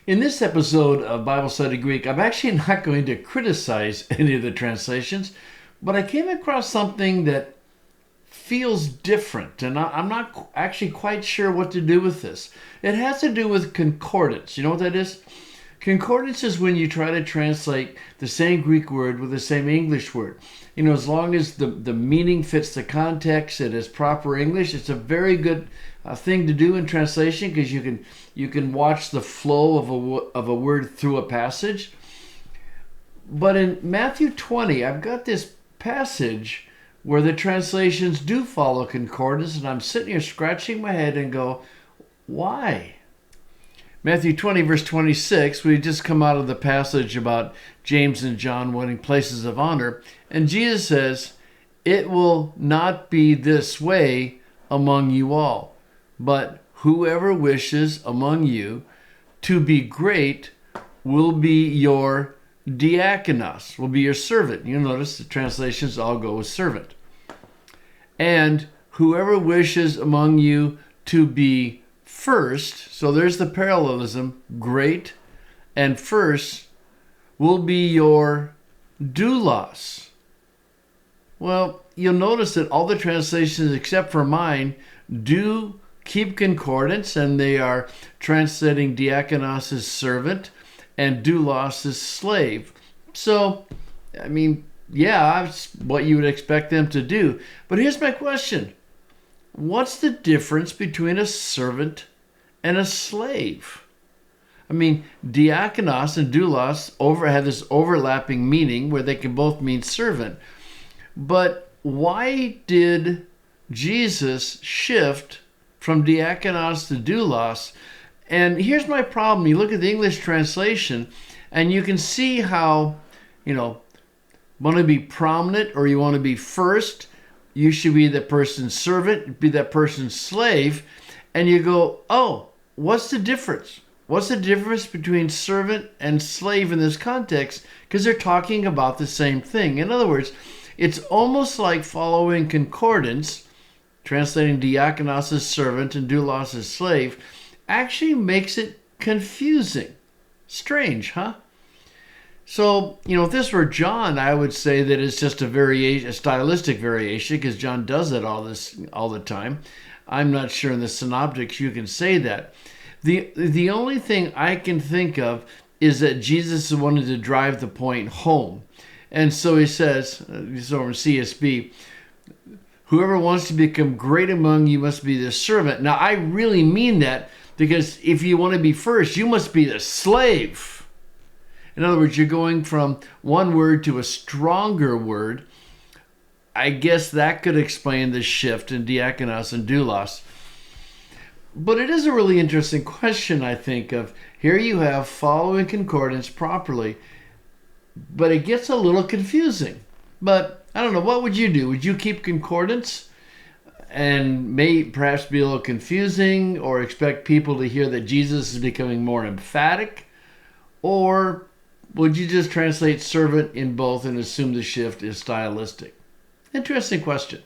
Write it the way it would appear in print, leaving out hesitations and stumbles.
In this episode of Bible Study Greek, I'm actually not going to criticize any of the translations, but I came across something that feels different, and I'm not actually quite sure what to do with this. It has to do with concordance. You know what that is? Concordance is when you try to translate the same Greek word with the same English word. You know, as long as the meaning fits the context, it is proper English. It's a very good thing to do in translation because you can watch the flow of a word through a passage. But in Matthew 20, I've got this passage where the translations do follow concordance, and I'm sitting here scratching my head and go, why? Matthew 20, verse 26, we just come out of the passage about James and John winning places of honor, and Jesus says, "It will not be this way among you all, but whoever wishes among you to be great will be your diakonos," will be your servant. You notice the translations all go with servant. "And whoever wishes among you to be first," so there's the parallelism, great and first, "will be your doulos." Well, you'll notice that all the translations except for mine do keep concordance, and they are translating diakonos as servant and doulos as slave. So, I mean, yeah, that's what you would expect them to do. But here's my question. What's the difference between a servant and a slave? I mean, diakonos and doulos have this overlapping meaning where they can both mean servant. But why did Jesus shift from diakonos to doulos? And here's my problem. You look at the English translation and you can see how, want to be prominent or you want to be first, you should be that person's servant, be that person's slave. And you go, oh, what's the difference? What's the difference between servant and slave in this context? Because they're talking about the same thing. In other words, it's almost like following concordance, translating diakonos as servant and doulos as slave, actually makes it confusing. Strange, huh? So, if this were John, I would say that it's just a stylistic variation, because John does it all the time. I'm not sure in the synoptics you can say that. The only thing I can think of is that Jesus wanted to drive the point home. And so he says, this over in CSB, "Whoever wants to become great among you must be the servant." Now, I really mean that, because if you want to be first, you must be the slave. In other words, you're going from one word to a stronger word. I guess that could explain the shift in diakonos and doulos. But it is a really interesting question, I think, of here you have following concordance properly, but it gets a little confusing. But I don't know, what would you do? Would you keep concordance and may perhaps be a little confusing, or expect people to hear that Jesus is becoming more emphatic? Or would you just translate servant in both and assume the shift is stylistic? Interesting question.